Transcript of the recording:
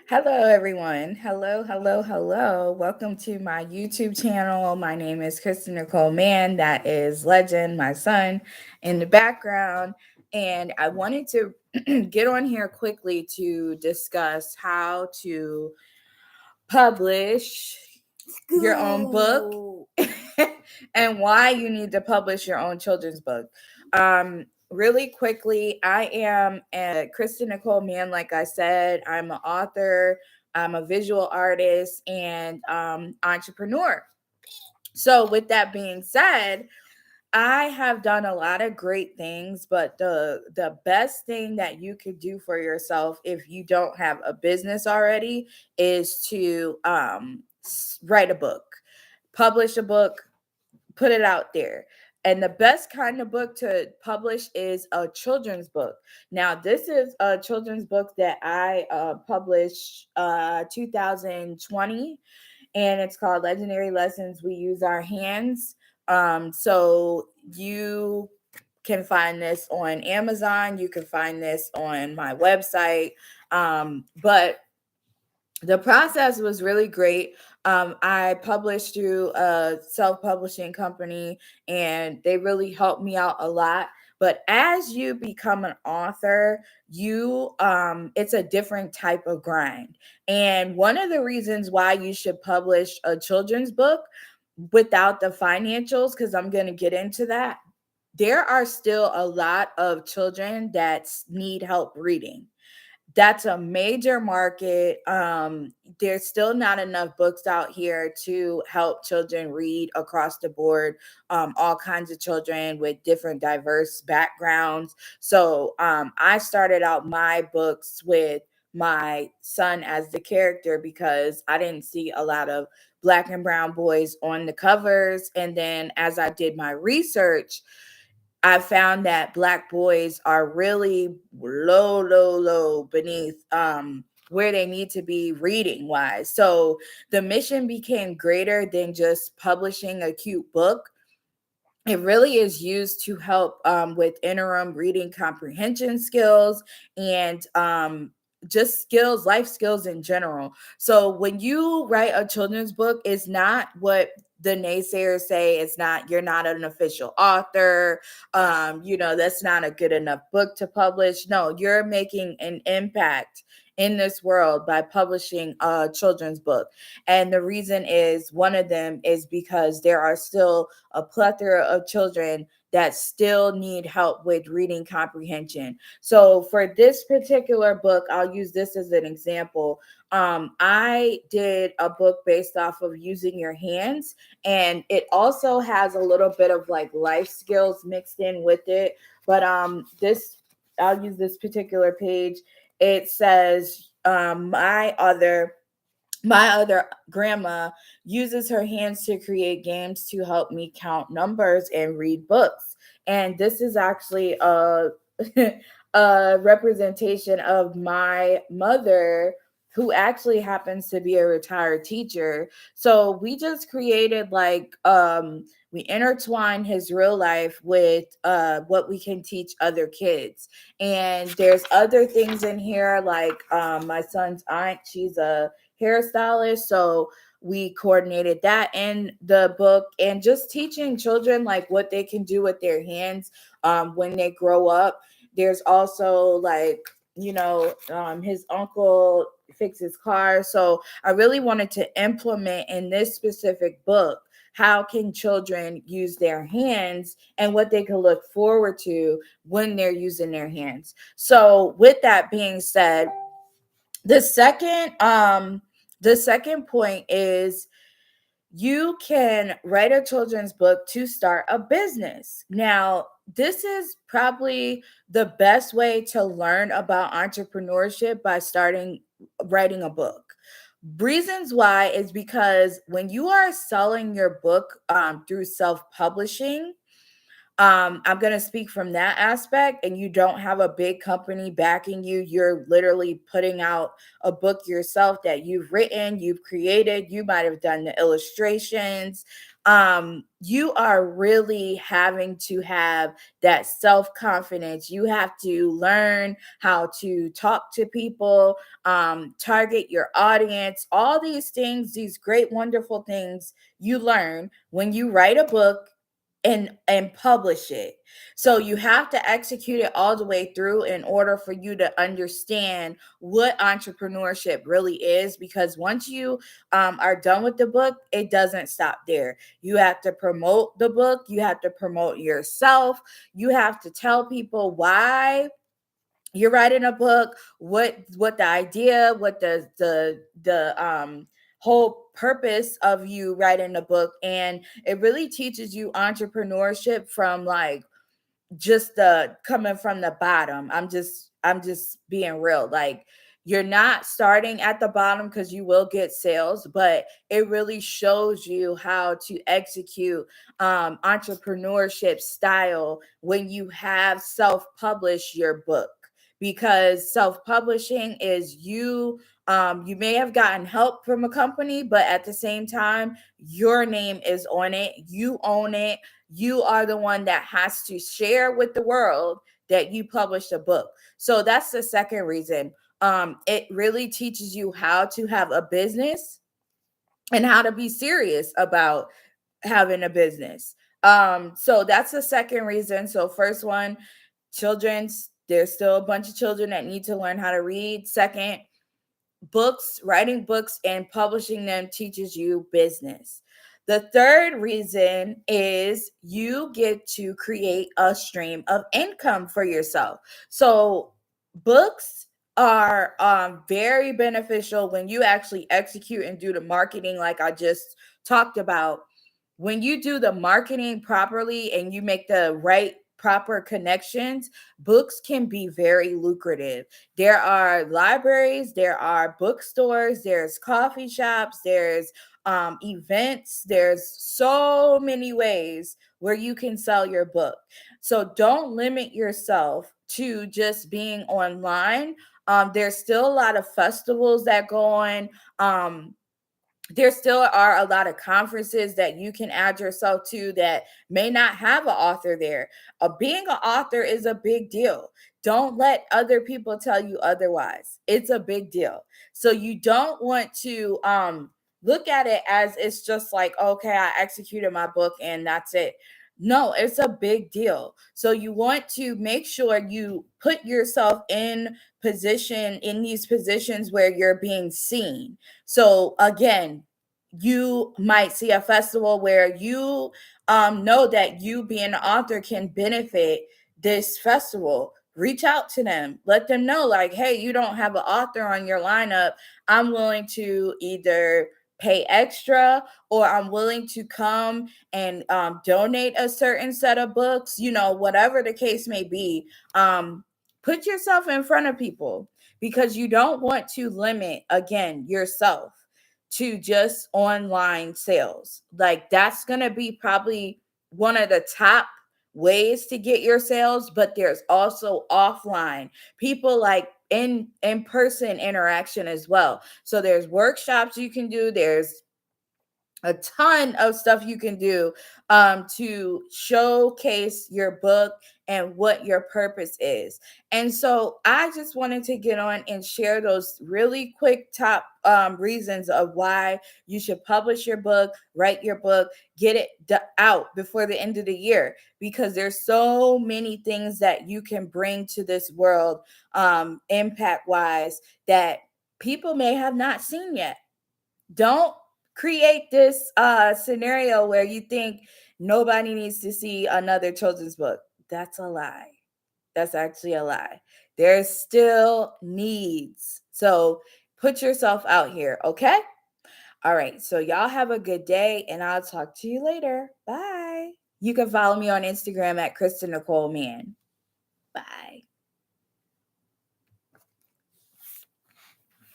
Hello, everyone. Hello, hello, hello. Welcome to my YouTube channel. My name is Kristen Nicole Mann. That is Legend, my son, in the background. And I wanted to get on here quickly to discuss how to publish your own book and why you need to publish your own children's book. Really quickly, I am Kristen Nicole Mann. Like I said, I'm an author, I'm a visual artist, and entrepreneur. So, with that being said, I have done a lot of great things, but the best thing that you could do for yourself if you don't have a business already is to write a book, publish a book, put it out there. And the best kind of book to publish is a children's book. Now, this is a children's book that I published 2020, and it's called Legendary Lessons We Use Our Hands. So you can find this on Amazon. You can find this on my website. But the process was really great. I published through a self-publishing company, and they really helped me out a lot. But as you become an author, you it's a different type of grind. And one of the reasons why you should publish a children's book without the financials, because I'm going to get into that, there are still a lot of children that need help reading. That's a major market. There's still not enough books out here to help children read across the board, all kinds of children with different diverse backgrounds. So I started out my books with my son as the character because I didn't see a lot of black and brown boys on the covers. And then as I did my research, I found that black boys are really low beneath where they need to be reading wise. So the mission became greater than just publishing a cute book. It really is used to help with interim reading comprehension skills and just skills, life skills in general. So when you write a children's book, it's not what the naysayers say. It's not, you're not an official author. That's not a good enough book to publish. No, you're making an impact in this world by publishing a children's book. And the reason is, one of them is because there are still a plethora of children that still need help with reading comprehension. So for this particular book, I'll use this as an example. I did a book based off of using your hands, and it also has a little bit of like life skills mixed in with it. But this I'll use this particular page. It says my other grandma uses her hands to create games to help me count numbers and read books. And this is actually a a representation of my mother, who actually happens to be a retired teacher. So we just created like we intertwine his real life with what we can teach other kids. And there's other things in here, like my son's aunt, she's a hairstylist. So we coordinated that in the book, and just teaching children like what they can do with their hands when they grow up. There's also like, his uncle fixes cars. So I really wanted to implement in this specific book, how can children use their hands and what they can look forward to when they're using their hands. So with that being said, the second point is, you can write a children's book to start a business. Now, this is probably the best way to learn about entrepreneurship, by starting writing a book. Reasons why is because when you are selling your book through self-publishing, I'm going to speak from that aspect, and you don't have a big company backing you. You're literally putting out a book yourself that you've written, you've created. You might have done the illustrations. you are really having to have that self-confidence. You have to learn how to talk to people, target your audience, all these things, these great, wonderful things you learn when you write a book and publish it. So you have to execute it all the way through in order for you to understand what entrepreneurship really is, because once you are done with the book, it doesn't stop there. You have to promote the book, you have to promote yourself, you have to tell people why you're writing a book, what the idea, what the whole purpose of you writing a book. And it really teaches you entrepreneurship from like just the coming from the bottom. I'm just being real. Like, you're not starting at the bottom, because you will get sales, but it really shows you how to execute entrepreneurship style when you have self-publish your book. Because self-publishing is you may have gotten help from a company, but at the same time, your name is on it, you own it, you are the one that has to share with the world that you published a book. So that's the second reason. It really teaches you how to have a business and how to be serious about having a business. So that's the second reason. So first one, children's, there's still a bunch of children that need to learn how to read. Second, books, writing books and publishing them teaches you business. The third reason is you get to create a stream of income for yourself. So books are very beneficial when you actually execute and do the marketing, like I just talked about. When you do the marketing properly and you make the right proper connections, books can be very lucrative. There are libraries, there are bookstores, there's coffee shops, there's events, there's so many ways where you can sell your book. So don't limit yourself to just being online. There's still a lot of festivals that go on. There still are a lot of conferences that you can add yourself to that may not have an author there. Being an author is a big deal. Don't let other people tell you otherwise. It's a big deal. So you don't want to look at it as it's just like, okay, I executed my book and that's it. No, it's a big deal. So you want to make sure you put yourself in these positions where you're being seen. So again, you might see a festival where you know that you being an author can benefit this festival. Reach out to them, let them know, like, hey, you don't have an author on your lineup. I'm willing to either pay extra or I'm willing to come and donate a certain set of books, whatever the case may be. Put yourself in front of people, because you don't want to limit, again, yourself to just online sales. Like, that's going to be probably one of the top ways to get your sales, but there's also offline people, like in person interaction as well. So there's workshops you can do, there's a ton of stuff you can do to showcase your book and what your purpose is. And so I just wanted to get on and share those really quick top reasons of why you should publish your book, write your book, get it out before the end of the year, because there's so many things that you can bring to this world impact wise that people may have not seen yet. Don't create this scenario where you think nobody needs to see another children's book. That's a lie. That's actually a lie. There's still needs. So put yourself out here, okay? All right. So y'all have a good day and I'll talk to you later. Bye. You can follow me on Instagram at Kristen Nicole Mann. Bye.